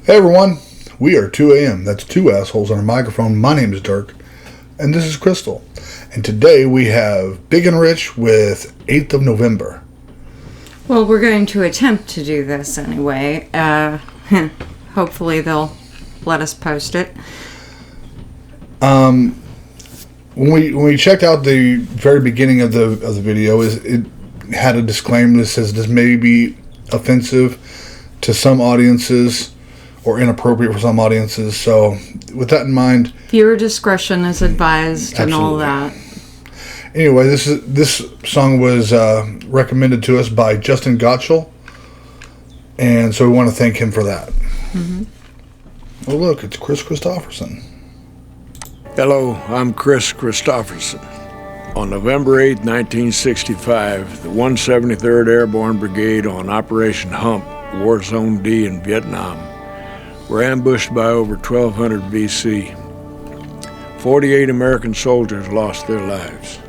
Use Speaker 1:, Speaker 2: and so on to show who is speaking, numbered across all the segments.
Speaker 1: Hey everyone, we are 2 a.m. That's two assholes on a microphone. My name is Dirk, and this is Crystal. And today we have Big and Rich with 8th of November.
Speaker 2: Well, we're going to attempt to do this anyway. Hopefully they'll let us post it.
Speaker 1: When we checked out the very beginning of the video, it had a disclaimer that says this may be offensive to some audiences or inappropriate for some audiences. So, with that in mind,
Speaker 2: viewer discretion is advised. Absolutely. And all that.
Speaker 1: Anyway, this song was recommended to us by Justin Gottschall, and so we want to thank him for that. Mm-hmm. Oh, look, it's Chris Christopherson.
Speaker 3: Hello, I'm Chris Christopherson. On November 8, 1965, the 173rd Airborne Brigade on Operation Hump, War Zone D in Vietnam, were ambushed by over 1,200 VC. 48 American soldiers lost their lives.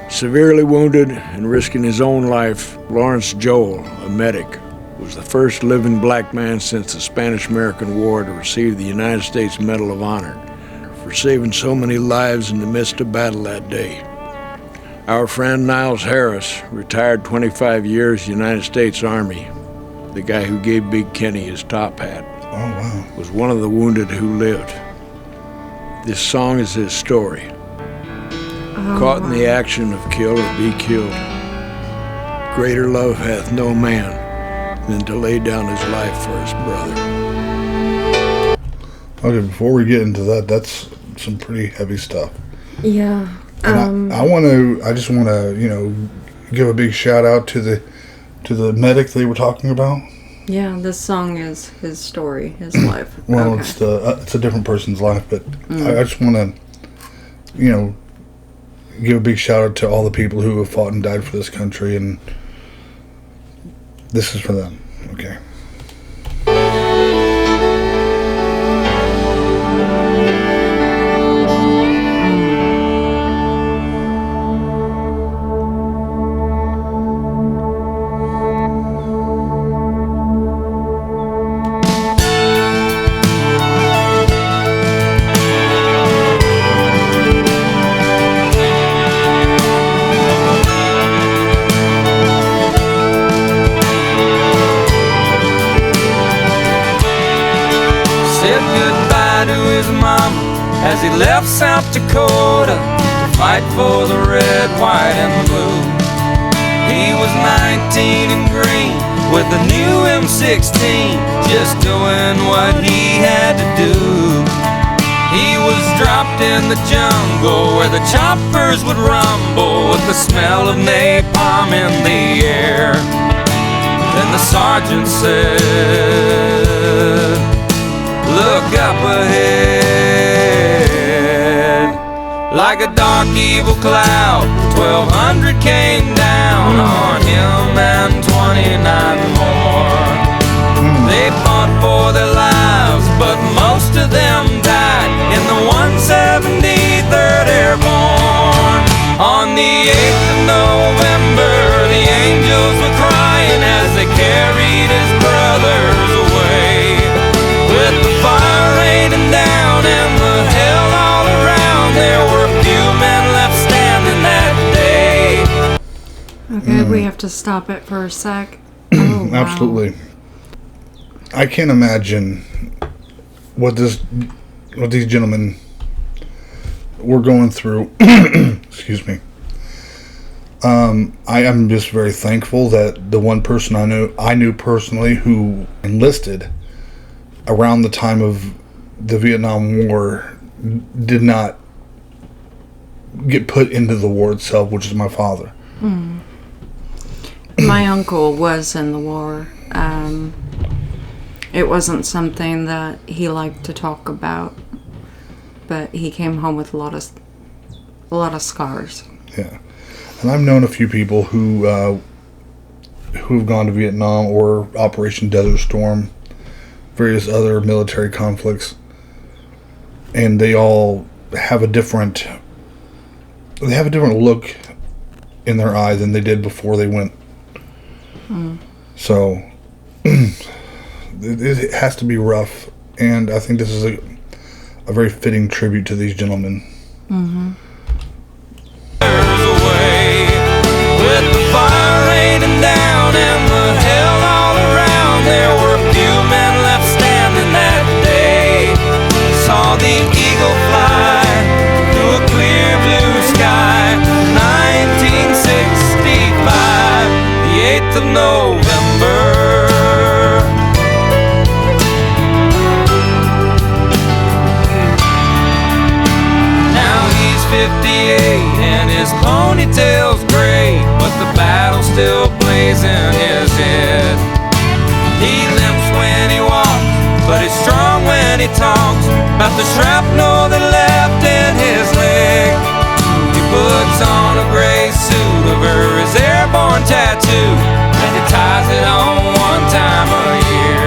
Speaker 3: Severely wounded and risking his own life, Lawrence Joel, a medic, was the first living black man since the Spanish-American War to receive the United States Medal of Honor for saving so many lives in the midst of battle that day. Our friend Niles Harris, retired 25 years United States Army, the guy who gave Big Kenny his top hat, was one of the wounded who lived. This song is his story. Caught in the action of kill or be killed, greater love hath no man than to lay down his life for his brother.
Speaker 1: Okay, before we get into that, that's some pretty heavy stuff.
Speaker 2: Yeah.
Speaker 1: I just want to, give a big shout out to the medic they were talking about.
Speaker 2: Yeah, this song is his story, his life.
Speaker 1: Well, okay. It's a different person's life, but I just want to, give a big shout out to all the people who have fought and died for this country, and this is for them. Okay.
Speaker 4: As he left South Dakota to fight for the red, white, and blue. He was 19 and green with a new M16, just doing what he had to do. He was dropped in the jungle where the choppers would rumble with the smell of napalm in the air. Then the sergeant said, "Look up ahead." Like a dark evil cloud, 1,200 came down on him and 29 more. They fought for their lives, but most of them died in the 173rd Airborne. On the 8th of November, the angels were crying as they carried his brothers away. With the fire raining down and the hell all around, there were few men left standing that day.
Speaker 2: Okay, we have to stop it for a sec. Oh, wow.
Speaker 1: Absolutely. I can't imagine what these gentlemen were going through. Excuse me. I am just very thankful that the one person I knew personally who enlisted around the time of the Vietnam War did not get put into the war itself, which is my father.
Speaker 2: My uncle was in the war. It wasn't something that he liked to talk about, but he came home with a lot of scars.
Speaker 1: Yeah, and I've known a few people who've gone to Vietnam or Operation Desert Storm, various other military conflicts, and they all have a different look in their eye than they did before they went. So it has to be rough, and I think this is a very fitting tribute to these gentlemen.
Speaker 2: Mm-hmm.
Speaker 4: Away with the fire raining down and the hell all around, there were few men left standing that day. Saw the eagle fly through a clear blue sky. 1965, the 8th of November. Now he's 58 and his ponytail's gray, but the battle's still blazing his head. He limps when he walks, but he's strong when he talks about the shrapnel that left in his leg. He puts on a gray suit over his airborne tattoo, and he ties it on one time a year,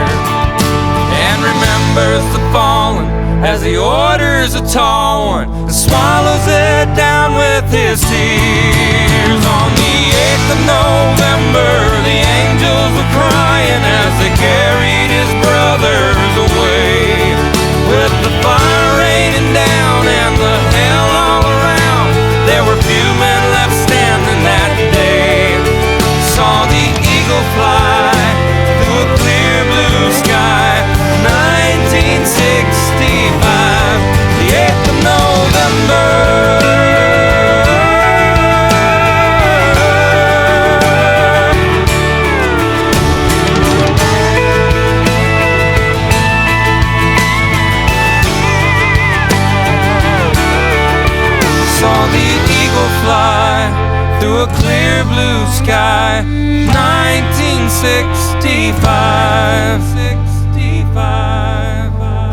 Speaker 4: and remembers the fallen as he orders a tall one and swallows it down with his tears. On the 8th of November, the angels were crying as they carried his brothers away. With the fire raining down and the hell all around, there were few men left standing that day. Saw the eagle fly through a clear blue sky. 1965, the 8th of November. Saw the eagle fly through a clear blue sky. 1965.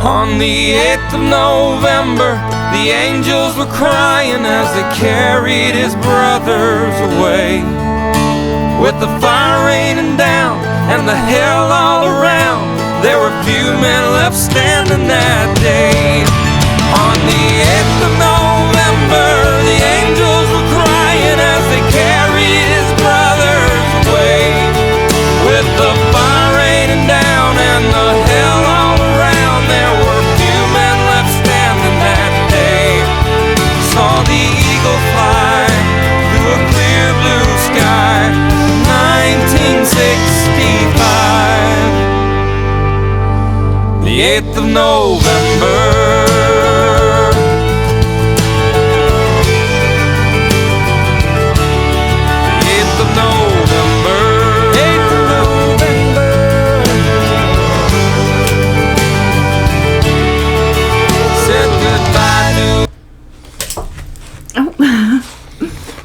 Speaker 4: On the 8th of November, the angels were crying as they carried his brothers away. With the fire raining down and the hell all around, there were few men left standing that day. On the 8th of November, the angels were crying as they carried his brothers away. With the fire raining down and the hell all around, there were few men left standing that day. Saw the eagle fly through a clear blue sky. 1965, the 8th of November.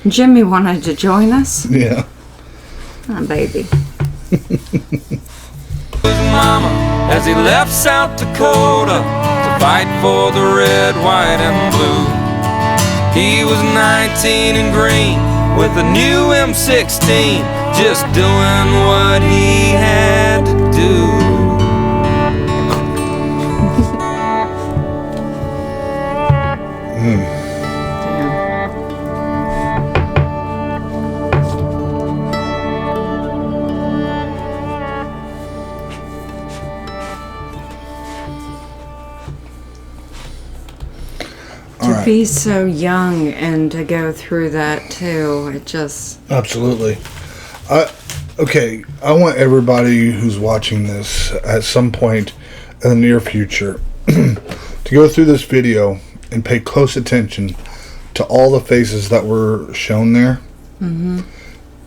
Speaker 2: Jimmy wanted to join us.
Speaker 1: Yeah.
Speaker 2: Oh, baby.
Speaker 4: His mama as he left South Dakota to fight for the red, white, and blue. He was 19 and green with a new M16, just doing what he had to do.
Speaker 2: To be so young and to go through that too, it just...
Speaker 1: Absolutely. Okay, I want everybody who's watching this at some point in the near future to go through this video and pay close attention to all the faces that were shown there. Mm-hmm.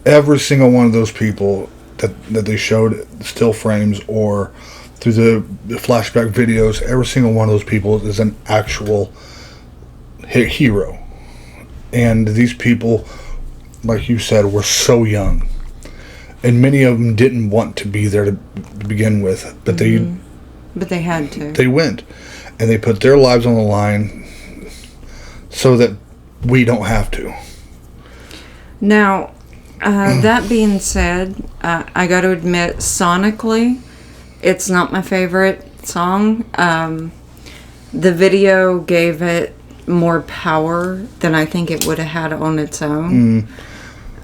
Speaker 1: Every single one of those people that they showed still frames or through the flashback videos, every single one of those people is an actual hero. And these people, like you said, were so young, and many of them didn't want to be there to begin with, but
Speaker 2: they had to.
Speaker 1: They went, and they put their lives on the line so that we don't have to.
Speaker 2: Now, that being said, I got to admit, sonically, it's not my favorite song. The video gave it more power than I think it would have had on its own.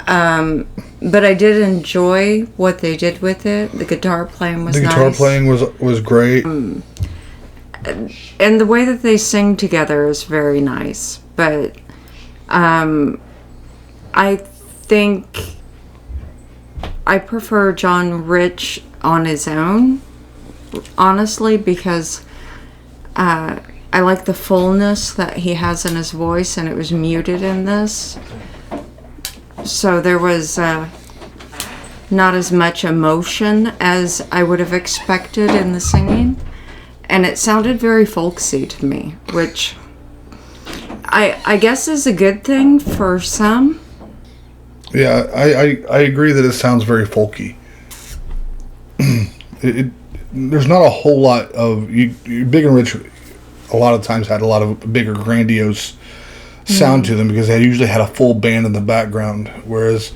Speaker 2: But I did enjoy what they did with it. The guitar playing was nice.
Speaker 1: The guitar playing was great.
Speaker 2: And the way that they sing together is very nice. But I think I prefer John Rich on his own, honestly, because I like the fullness that he has in his voice, and it was muted in this. So there was not as much emotion as I would have expected in the singing. And it sounded very folksy to me, which I guess is a good thing for some.
Speaker 1: Yeah, I agree that it sounds very folky. There's not a whole lot of... Big and Rich a lot of times had a lot of bigger, grandiose sound to them because they usually had a full band in the background, whereas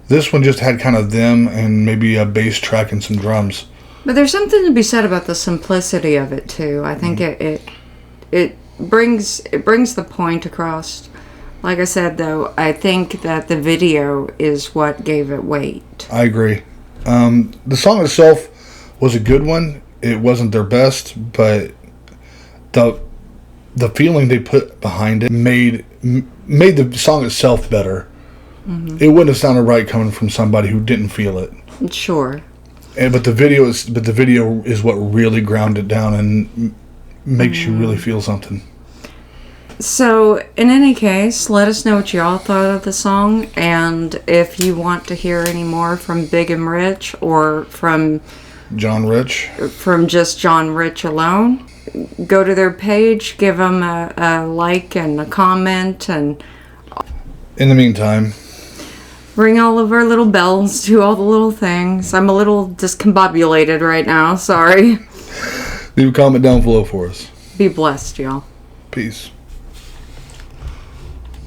Speaker 1: this one just had kind of them and maybe a bass track and some drums.
Speaker 2: But there's something to be said about the simplicity of it too. I think it brings the point across. Like I said, though, I think that the video is what gave it weight.
Speaker 1: I agree. The song itself was a good one. It wasn't their best, but the feeling they put behind it made the song itself better. Mm-hmm. It wouldn't have sounded right coming from somebody who didn't feel it.
Speaker 2: Sure.
Speaker 1: But the video is what really ground it down and makes you really feel something.
Speaker 2: So, in any case, let us know what y'all thought of the song, and if you want to hear any more from Big and Rich or from
Speaker 1: John Rich,
Speaker 2: from just John Rich alone, go to their page, give them a like and a comment, and
Speaker 1: in the meantime,
Speaker 2: ring all of our little bells, do all the little things. I'm a little discombobulated right now, sorry.
Speaker 1: Leave a comment down below for us.
Speaker 2: Be blessed, y'all.
Speaker 1: Peace.